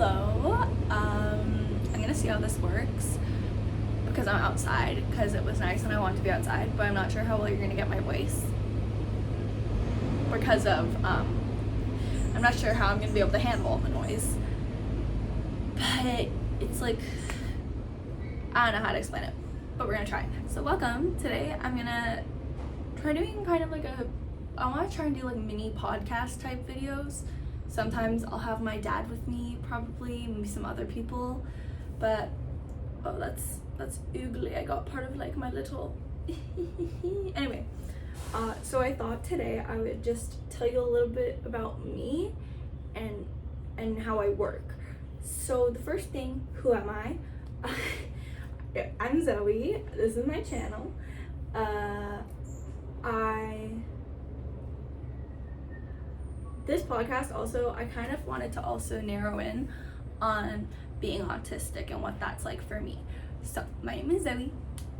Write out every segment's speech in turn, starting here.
Hello. I'm gonna see how this works because I'm outside because it was nice and I want to be outside, but I'm not sure how well you're gonna get my voice because of I'm not sure how I'm gonna be able to handle all the noise. But it's like, I don't know how to explain it, but we're gonna try. So welcome. Today I'm gonna try doing kind of like I want to try and do like mini podcast type videos. Sometimes I'll have my dad with me, probably, maybe some other people, but oh, that's oogly. I got part of like my little anyway. So I thought today I would just tell you a little bit about me and how I work. So the first thing, who am I? I'm Zoe. This is my channel. This podcast also, I kind of wanted to also narrow in on being autistic and what that's like for me. So my name is Zoe.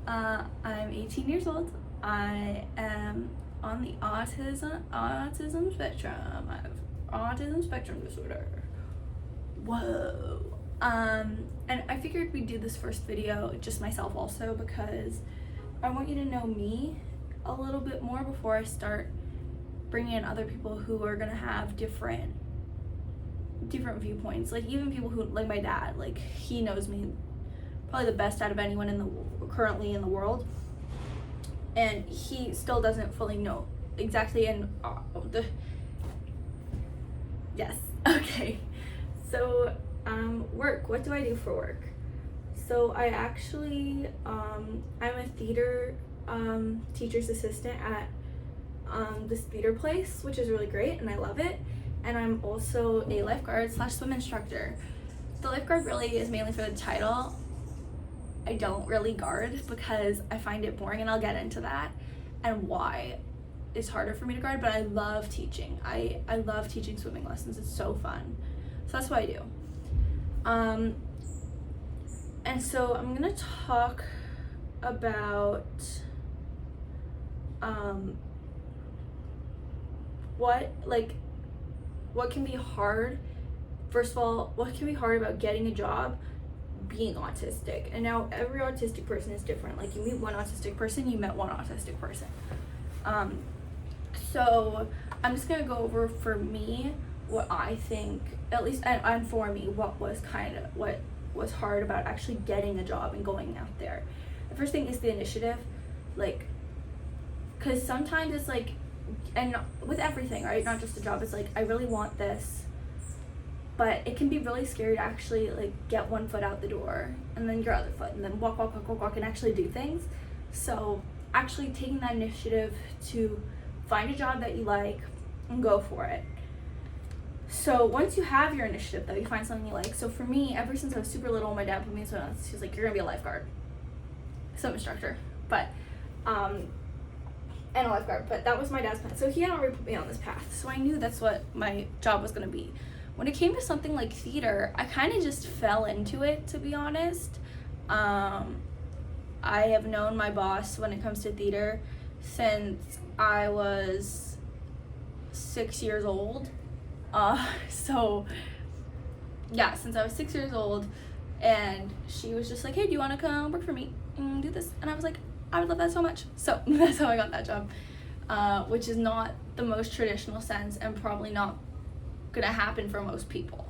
I'm 18 years old. I am on the autism spectrum. I have autism spectrum disorder. Whoa. And I figured we'd do this first video just myself also because I want you to know me a little bit more before I start bringing in other people who are gonna have different viewpoints. Like even people who, like my dad, like he knows me probably the best out of anyone currently in the world, and he still doesn't fully know exactly. And yes, okay. So work. What do I do for work? So I actually I'm a theater teacher's assistant at this theater place, which is really great and I love it. And I'm also a lifeguard / swim instructor. The lifeguard really is mainly for the title. I don't really guard because I find it boring, and I'll get into that and why it's harder for me to guard, but I love teaching. I love teaching swimming lessons. It's so fun. So that's what I do. And so I'm gonna talk about what can be hard. First of all, what can be hard about getting a job being autistic? And now every autistic person is different. Like you meet one autistic person, you met one autistic person. So I'm just gonna go over for me what I think, at least, and for me, what was hard about actually getting a job and going out there. The first thing is the initiative, like, because sometimes it's like, and with everything, right, not just a job, it's like I really want this, but it can be really scary to actually like get one foot out the door and then your other foot and then walk and actually do things. So actually taking that initiative to find a job that you like and go for it. So once you have your initiative though, you find something you like. So for me, ever since I was super little, my dad put me in swim lessons. He was like, you're gonna be a lifeguard, swim instructor, and a lifeguard, but that was my dad's plan. So he had already put me on this path. So I knew that's what my job was gonna be. When it came to something like theater, I kind of just fell into it, to be honest. I have known my boss when it comes to theater since I was 6 years old. So yeah, since I was 6 years old, and she was just like, hey, do you want to come work for me and do this? And I was like, I would love that so much. So that's how I got that job, which is not the most traditional sense and probably not gonna happen for most people.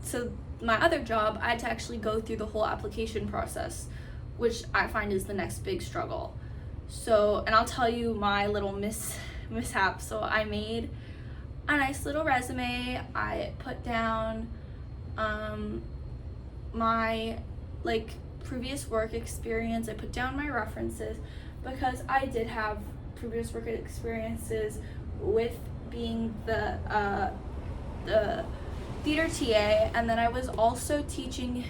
So my other job, I had to actually go through the whole application process, which I find is the next big struggle. So, and I'll tell you my little mishap. So I made a nice little resume. I put down my like previous work experience. I put down my references because I did have previous work experiences with being the theater TA, and then I was also teaching.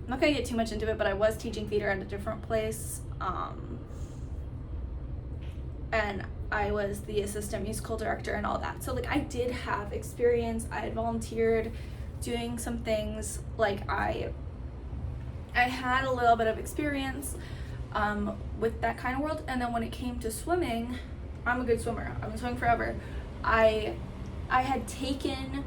I'm not gonna get too much into it, but I was teaching theater at a different place, and I was the assistant musical director and all that. So like I did have experience. I had volunteered doing some things. Like I had a little bit of experience with that kind of world. And then when it came to swimming, I'm a good swimmer. I've been swimming forever. I I had taken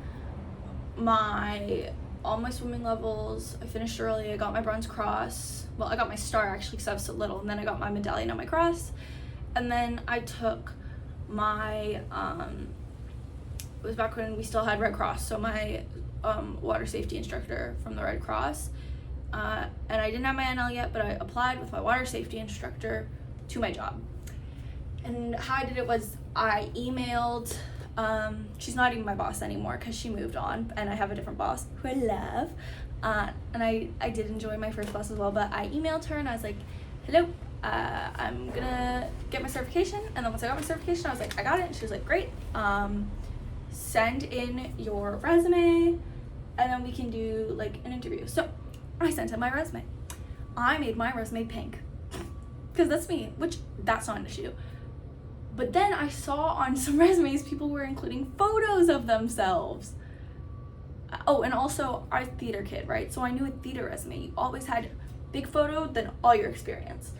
all my swimming levels. I finished early. I got my bronze cross. Well, I got my star actually because I was so little, and then I got my medallion on my cross. And then I took my it was back when we still had Red Cross, so my water safety instructor from the Red Cross, and I didn't have my NL yet, but I applied with my water safety instructor to my job. And how I did it was I emailed, she's not even my boss anymore because she moved on, and I have a different boss who I love, and I did enjoy my first boss as well, but I emailed her and I was like, hello, I'm gonna get my certification. And then once I got my certification, I was like, I got it. And she was like, great, send in your resume and then we can do like an interview. So I sent in my resume. I made my resume pink because that's me, which that's not an issue. But then I saw on some resumes people were including photos of themselves. Oh, and also I'm a theater kid, right? So I knew a theater resume, you always had big photo, then all your experience.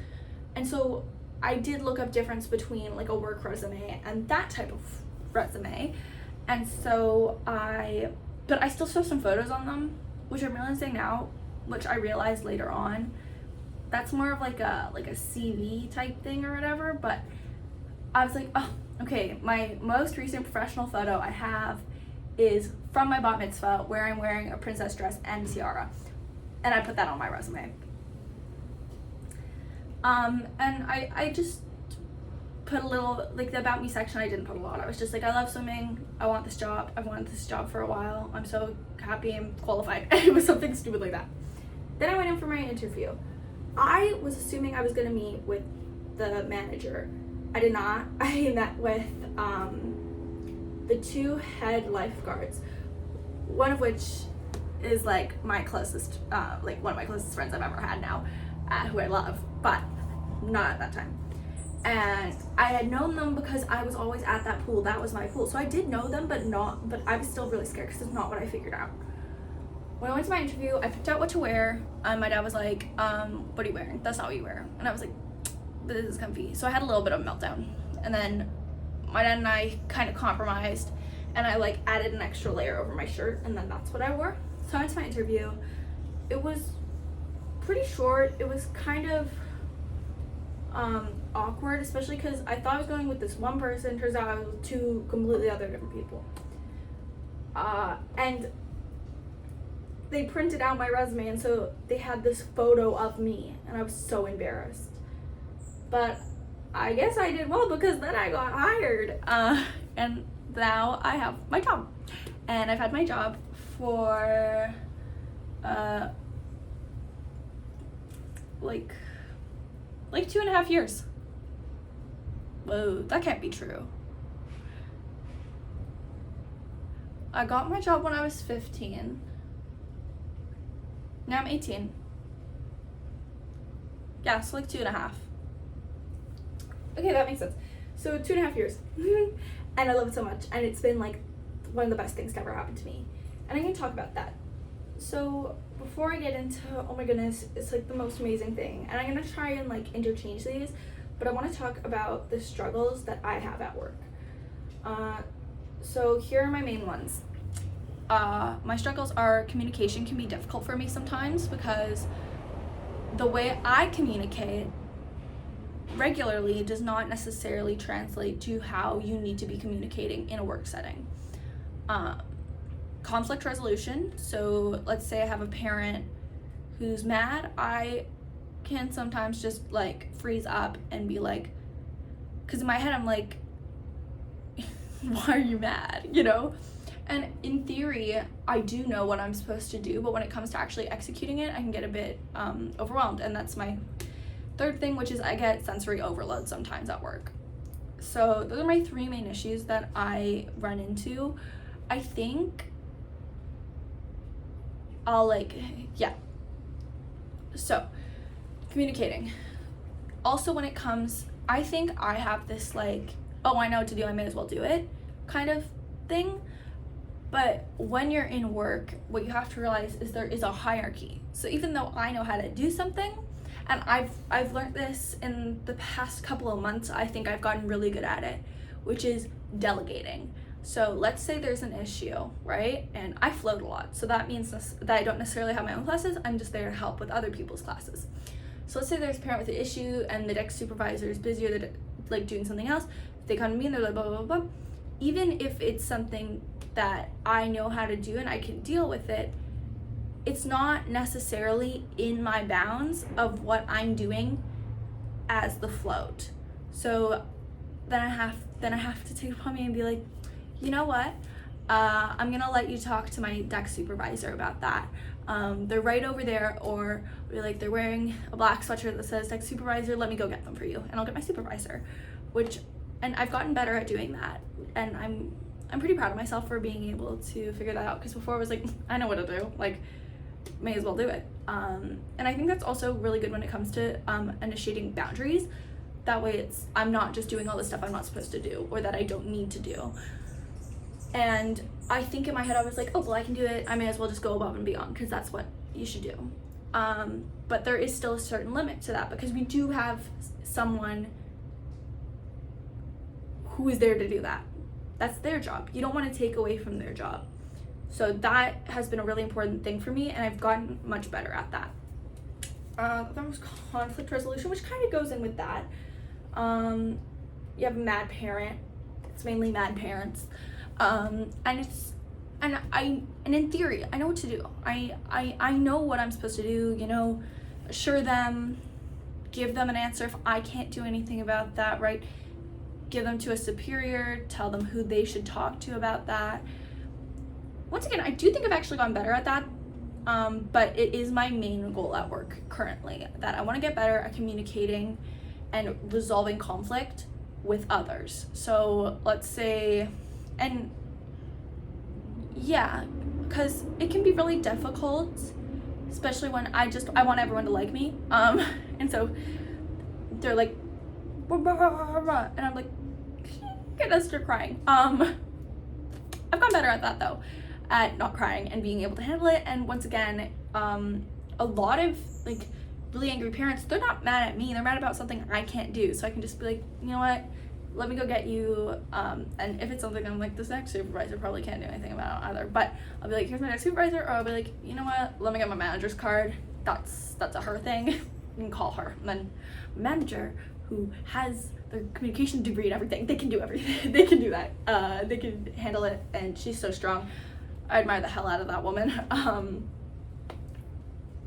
And so I did look up difference between like a work resume and that type of resume. And so but I still saw some photos on them, which I'm realizing now, which I realized later on, that's more of like a CV type thing or whatever. But I was like, oh, okay, my most recent professional photo I have is from my bat mitzvah where I'm wearing a princess dress and tiara. And I put that on my resume. And I just put a little, like the about me section, I didn't put a lot. I was just like, I love swimming, I want this job, I've wanted this job for a while, I'm so happy I'm qualified. It was something stupid like that. Then I went in for my interview. I was assuming I was gonna meet with the manager. I did not. I met with the two head lifeguards, one of which is like my closest, like one of my closest friends I've ever had now, who I love, but not at that time. And I had known them because I was always at that pool. That was my pool. So I did know them, but I was still really scared because it's not what I figured out. When I went to my interview, I picked out what to wear, and my dad was like, what are you wearing? That's not what you wear. And I was like, but this is comfy. So I had a little bit of a meltdown. And then my dad and I kind of compromised, and I like added an extra layer over my shirt, and then that's what I wore. So I went to my interview. It was pretty short. It was kind of awkward, especially because I thought I was going with this one person. Turns out I was with two completely other different people. And they printed out my resume, and so they had this photo of me, and I was so embarrassed. But I guess I did well because then I got hired, and now I have my job. And I've had my job for like 2.5 years. Whoa, that can't be true. I got my job when I was 15. Now I'm 18. Yeah, so like 2.5. Okay, that makes sense. So 2.5 years. And I love it so much. And it's been like one of the best things to ever happen to me. And I'm gonna talk about that. So before I get into, oh my goodness, it's like the most amazing thing. And I'm gonna try and like interchange these, but I wanna talk about the struggles that I have at work. So here are my main ones. My struggles are communication can be difficult for me sometimes because the way I communicate regularly does not necessarily translate to how you need to be communicating in a work setting. Conflict resolution. So let's say I have a parent who's mad. I can sometimes just like freeze up and be like, because in my head I'm like, why are you mad? You know? And in theory, I do know what I'm supposed to do, but when it comes to actually executing it, I can get a bit overwhelmed. And that's my third thing, which is I get sensory overload sometimes at work. So those are my three main issues that I run into. I think So communicating. Also when it comes, I think I have this like, oh, I know what to do, I may as well do it kind of thing. But when you're in work, what you have to realize is there is a hierarchy. So even though I know how to do something, and I've learned this in the past couple of months, I think I've gotten really good at it, which is delegating. So let's say there's an issue, right? And I float a lot. So that means that I don't necessarily have my own classes. I'm just there to help with other people's classes. So let's say there's a parent with an issue and the deck supervisor is busy, or they're like doing something else. They come to me and they're like, blah, blah, blah, blah. Even if it's something that I know how to do and I can deal with it, it's not necessarily in my bounds of what I'm doing as the float. So then I have to take it upon me and be like, you know what? I'm gonna let you talk to my deck supervisor about that. They're right over there, or like they're wearing a black sweatshirt that says deck supervisor, let me go get them for you, and I'll get my supervisor. And I've gotten better at doing that, and I'm pretty proud of myself for being able to figure that out, because before I was like, I know what to do, like, may as well do it. And I think that's also really good when it comes to initiating boundaries. That way I'm not just doing all the stuff I'm not supposed to do, or that I don't need to do. And I think in my head I was like, oh, well, I can do it, I may as well just go above and beyond, because that's what you should do. But there is still a certain limit to that, because we do have someone who is there to do that. That's their job. You don't want to take away from their job. So that has been a really important thing for me, and I've gotten much better at that. There was conflict resolution, which kind of goes in with that. You have a mad parent. It's mainly mad parents. And in theory, I know what to do. I know what I'm supposed to do, you know, assure them, give them an answer if I can't do anything about that, right? Give them to a superior, tell them who they should talk to about that. Once again, I do think I've actually gotten better at that, but it is my main goal at work currently, that I want to get better at communicating and resolving conflict with others. So let's say, and yeah, because it can be really difficult, especially when I want everyone to like me, and so they're like, and I'm like, gonna start crying. I've gotten better at that though, at not crying and being able to handle it. And once again, a lot of like really angry parents, they're not mad at me, they're mad about something I can't do. So I can just be like, you know what, let me go get you, and if it's something I'm like, this next supervisor probably can't do anything about either, but I'll be like, here's my next supervisor, or I'll be like, you know what, let me get my manager's card. That's a her thing. You can call her. And then manager, who has their communication degree and everything, they can do everything. They can do that. They can handle it, and she's so strong. I admire the hell out of that woman.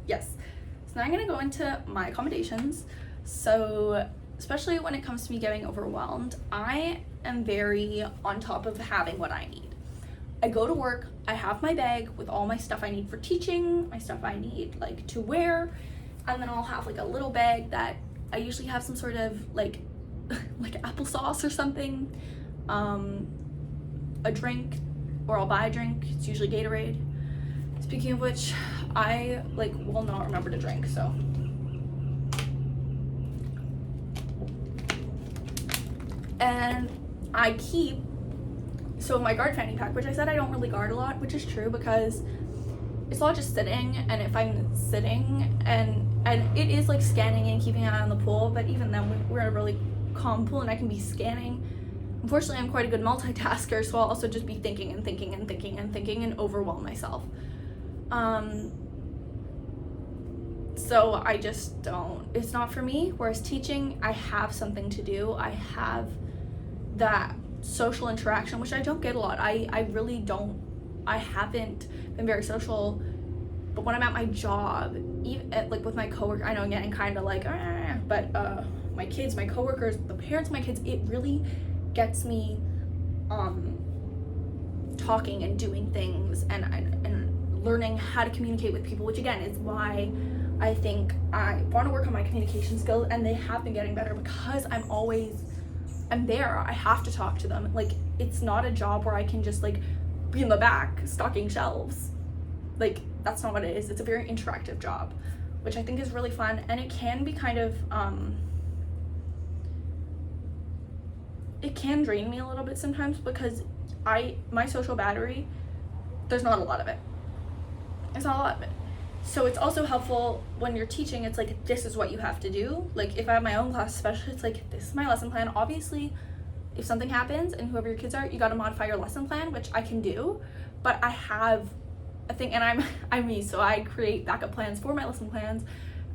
Yes. So now I'm gonna go into my accommodations. So especially when it comes to me getting overwhelmed, I am very on top of having what I need. I go to work, I have my bag with all my stuff I need for teaching, my stuff I need like to wear, and then I'll have like a little bag that I usually have some sort of like applesauce or something, a drink, or I'll buy a drink. It's usually Gatorade. Speaking of which, I will not remember to drink, so. And I keep, so my guard fanny pack, which I said I don't really guard a lot, which is true, because it's not just sitting, and if I'm sitting and it is like scanning and keeping an eye on the pool, but even then we're in a really calm pool and I can be scanning. Unfortunately, I'm quite a good multitasker, so I'll also just be thinking and overwhelm myself. So I just don't, it's not for me. Whereas teaching, I have something to do. I have that social interaction, which I don't get a lot. I really don't, I haven't been very social. But when I'm at my job, even like with my coworker, I know I'm getting kind of like, but my kids, my coworkers, the parents of my kids, it really gets me talking and doing things and learning how to communicate with people, which again is why I think I want to work on my communication skills, and they have been getting better because I'm there. I have to talk to them. Like, it's not a job where I can just like be in the back stocking shelves. Like, that's not what it is. It's a very interactive job, which I think is really fun, and it can be kind of it can drain me a little bit sometimes, because my social battery, there's not a lot of it. It's not a lot of it. So it's also helpful when you're teaching. It's like, this is what you have to do. Like, if I have my own class, especially, it's like, this is my lesson plan. Obviously, if something happens and whoever your kids are, you got to modify your lesson plan, which I can do, but I have a thing, and I'm me, so I create backup plans for my lesson plans,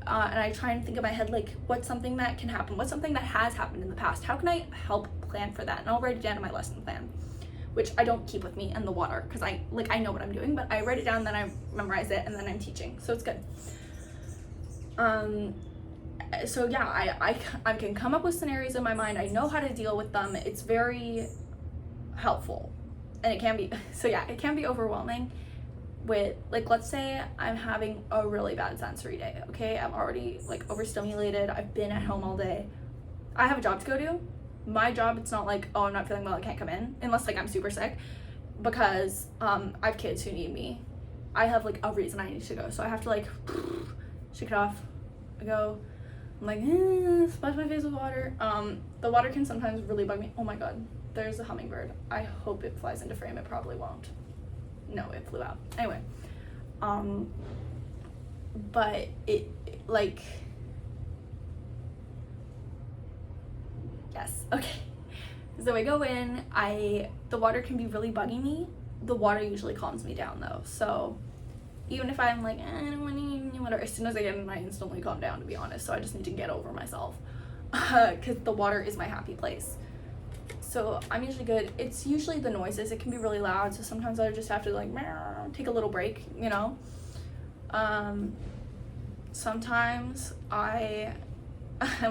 and I try and think in my head, like, what's something that can happen, what's something that has happened in the past, how can I help plan for that, and I'll write it down in my lesson plan, which I don't keep with me in the water, because I know what I'm doing, but I write it down, then I memorize it, and then I'm teaching, so it's good. So yeah, I can come up with scenarios in my mind, I know how to deal with them, it's very helpful, and it can be, so yeah, it can be overwhelming with, like, let's say I'm having a really bad sensory day, okay, I'm already like overstimulated, I've been at home all day, I have a job to go to. My job, it's not like, oh, I'm not feeling well, I can't come in, unless like I'm super sick, because I have kids who need me. I have like a reason I need to go, so I have to like shake it off. I go, I'm like, splash my face with water. The water can sometimes really bug me. Oh my god, there's a hummingbird. I hope it flies into frame. It probably won't. No, it flew out. Anyway, but it like, yes, okay. So I go in, the water can be really bugging me. The water usually calms me down though. So even if I'm like, I don't want to, whatever, as soon as I get in, I instantly calm down, to be honest. So I just need to get over myself, because the water is my happy place. So I'm usually good. It's usually the noises. It can be really loud, so sometimes I just have to like take a little break, you know. Sometimes I'm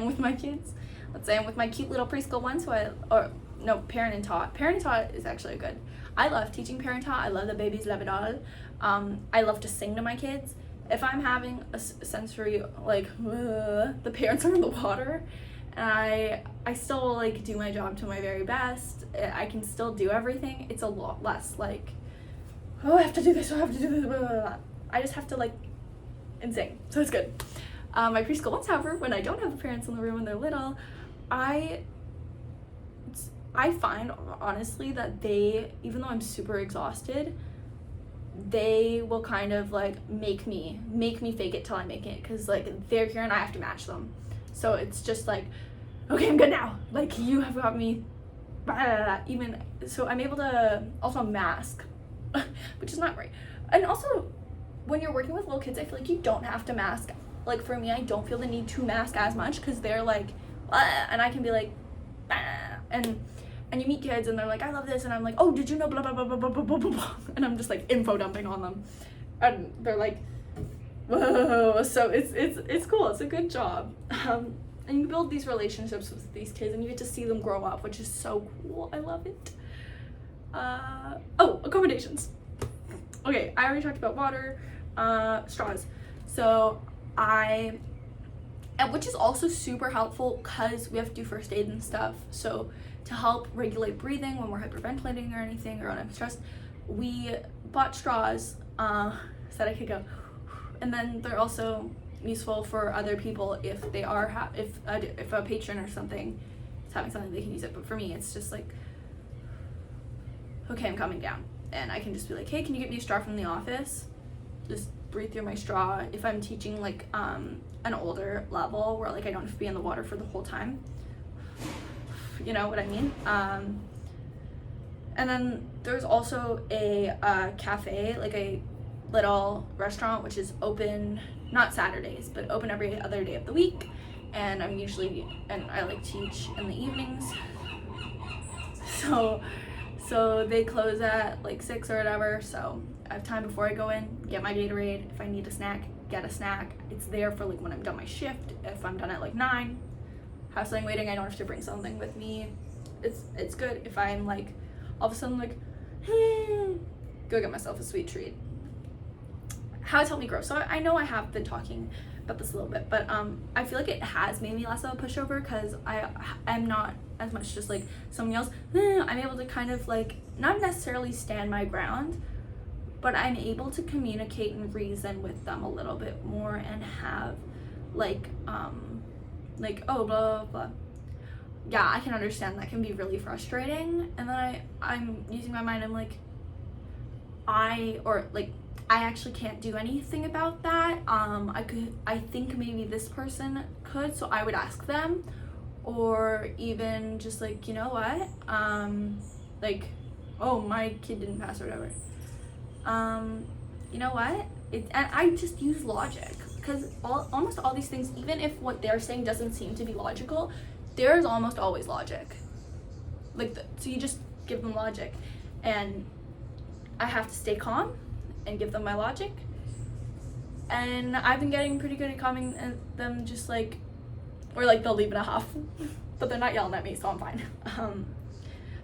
with my kids. Let's say I'm with my cute little preschool ones, parent and taught. Parent and taught is actually good. I love teaching parent taught. I love the babies, love it all. I love to sing to my kids. If I'm having a sensory, like, the parents are in the water, and I still like do my job to my very best. I can still do everything. It's a lot less like, oh, I have to do this, I have to do this, blah, blah, blah. I just have to like and sing, so it's good. My preschool ones, however, when I don't have the parents in the room and they're little, I find honestly that they, even though I'm super exhausted, they will kind of like make me fake it till I make it, because like they're here and I have to match them. So it's just like, okay, I'm good now, like you have got me, even so I'm able to also mask, which is not great. And also when you're working with little kids, I feel like you don't have to mask. Like for me, I don't feel the need to mask as much, because they're like, and I can be like, and you meet kids and they're like, I love this, and I'm like, oh, did you know blah blah blah blah blah blah blah blah, and I'm just like info dumping on them, and they're like, whoa. So it's cool. It's a good job, and you build these relationships with these kids, and you get to see them grow up, which is so cool. I love it. Oh, accommodations. Okay, I already talked about water, straws. So which is also super helpful because we have to do first aid and stuff. So to help regulate breathing when we're hyperventilating or anything, or when I'm stressed, we bought straws so that I could go. And then they're also useful for other people if they are if a patron or something is having something, they can use it. But for me, it's just like, okay, I'm coming down, and I can just be like, hey, can you get me a straw from the office? Just breathe through my straw. If I'm teaching like an older level where like I don't have to be in the water for the whole time, you know what I mean. And then there's also a cafe, like a little restaurant, which is open, not Saturdays, but open every other day of the week. And I like teach in the evenings, so they close at like 6 or whatever, so I have time before I go in, get my Gatorade. If I need a snack, get a snack. It's there for like when I'm done my shift. If I'm done at like 9, have something waiting, I don't have to bring something with me. It's good. If I'm like all of a sudden like, go get myself a sweet treat. How it's helped me grow. So I know I have been talking about this a little bit, but I feel like it has made me less of a pushover, because I'm not as much just like someone else. I'm able to kind of like not necessarily stand my ground, but I'm able to communicate and reason with them a little bit more, and have like oh blah blah blah. Yeah, I can understand that can be really frustrating, and then I'm using my mind. I'm like, I actually can't do anything about that. I think maybe this person could, so I would ask them, or even just like, you know what, like, oh, my kid didn't pass or whatever, you know what, and I just use logic, because almost all these things, even if what they're saying doesn't seem to be logical, there's almost always logic. Like, so you just give them logic, and I have to stay calm and give them my logic, and I've been getting pretty good at calming them, just like, or like they'll leave in a huff, but they're not yelling at me, so I'm fine.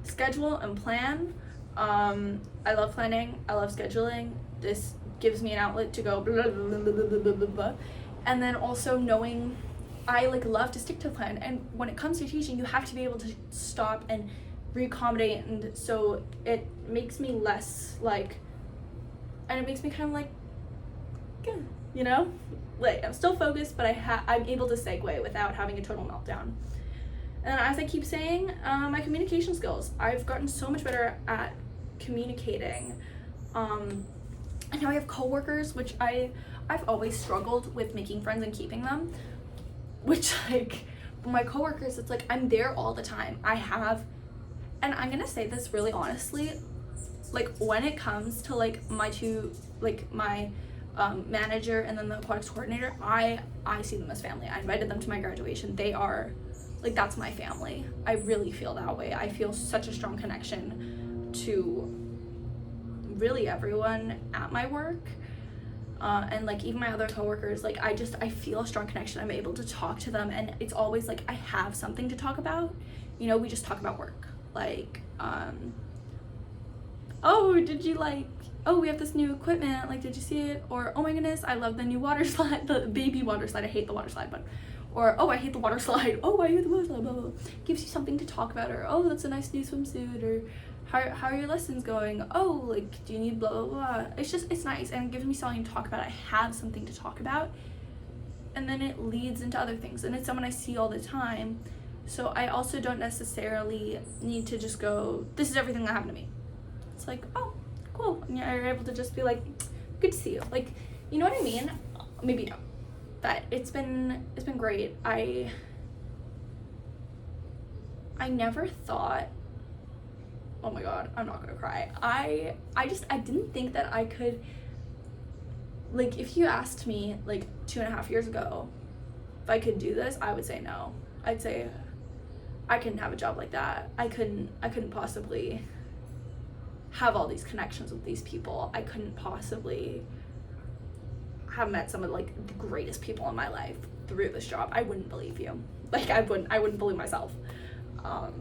Schedule and plan. I love planning, I love scheduling. This gives me an outlet to go blah, blah, blah, blah, blah, blah, blah, blah. And then also knowing, I like love to stick to a plan, and when it comes to teaching, you have to be able to stop and reaccommodate, and so it makes me less like, and it makes me kind of like, good, you know, like I'm still focused, but I'm able to segue without having a total meltdown. And as I keep saying, my communication skills, I've gotten so much better at communicating. And now I have coworkers, which I've always struggled with making friends and keeping them, which, like, my coworkers, it's like I'm there all the time. And I'm gonna say this really honestly, like, when it comes to like my two, like my manager and then the aquatics coordinator, I see them as family. I invited them to my graduation. They are, like, that's my family. I really feel that way. I feel such a strong connection to really everyone at my work, and like even my other coworkers. Like, I feel a strong connection. I'm able to talk to them, and it's always like I have something to talk about. You know, we just talk about work. Like, oh, did you like, oh, we have this new equipment, like, did you see it? Or, oh my goodness, I love the new water slide, the baby water slide. I hate the water slide, but, or, oh, I hate the water slide. Oh, I hate the water slide, blah, blah, blah. Gives you something to talk about. Or, oh, that's a nice new swimsuit. Or, how are your lessons going? Oh, like, do you need blah, blah, blah. It's nice, and it gives me something to talk about. I have something to talk about, and then it leads into other things, and it's someone I see all the time. So I also don't necessarily need to just go, this is everything that happened to me. It's like, oh, cool. And you're able to just be like, good to see you. Like, you know what I mean? Maybe you don't. But it's been great. I never thought, oh my god, I'm not gonna cry. I didn't think that I could, like, if you asked me like 2.5 years ago if I could do this, I would say no. I'd say I couldn't have a job like that. I couldn't possibly have all these connections with these people. I couldn't possibly have met some of like the greatest people in my life through this job. I wouldn't believe you. Like, I wouldn't believe myself. But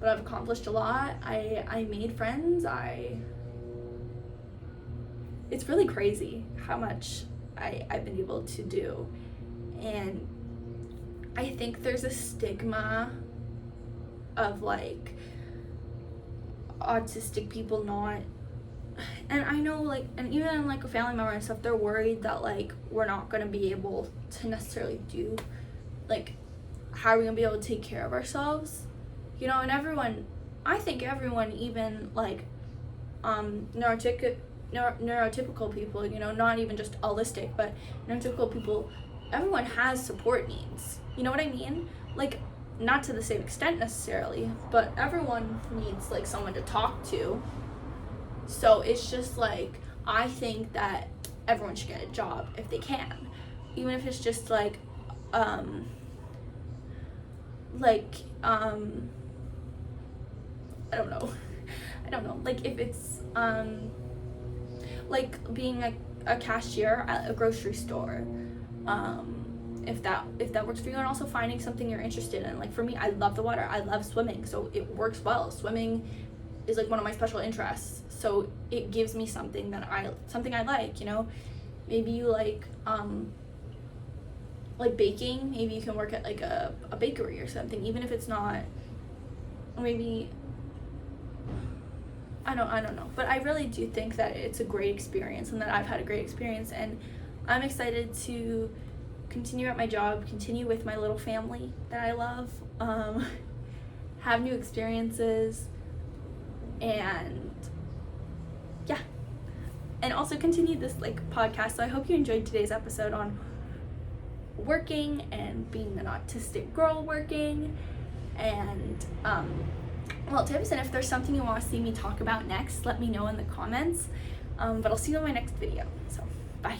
I've accomplished a lot. I made friends. It's really crazy how much I've been able to do. And I think there's a stigma of like autistic people not, and I know, like, and even like a family member and stuff, they're worried that like we're not gonna be able to necessarily do, like, how are we gonna be able to take care of ourselves, you know? And I think everyone, even like neurotypical people, you know, not even just allistic, but neurotypical people, everyone has support needs, you know what I mean? Like, not to the same extent necessarily, but everyone needs like someone to talk to. So it's just like, I think that everyone should get a job if they can, even if it's just like I don't know, like if it's like being a cashier at a grocery store, if that works for you, and also finding something you're interested in. Like, for me, I love the water, I love swimming, so it works well. Swimming is like one of my special interests, so it gives me something I like, you know? Maybe you like baking, maybe you can work at like a bakery or something, even if it's not, maybe, I don't know, but I really do think that it's a great experience, and that I've had a great experience, and I'm excited to continue at my job, continue with my little family that I love, have new experiences, and yeah, and also continue this like podcast. So I hope you enjoyed today's episode on working and being an autistic girl working. And well, tips, and if there's something you want to see me talk about next, let me know in the comments. But I'll see you in my next video. So bye.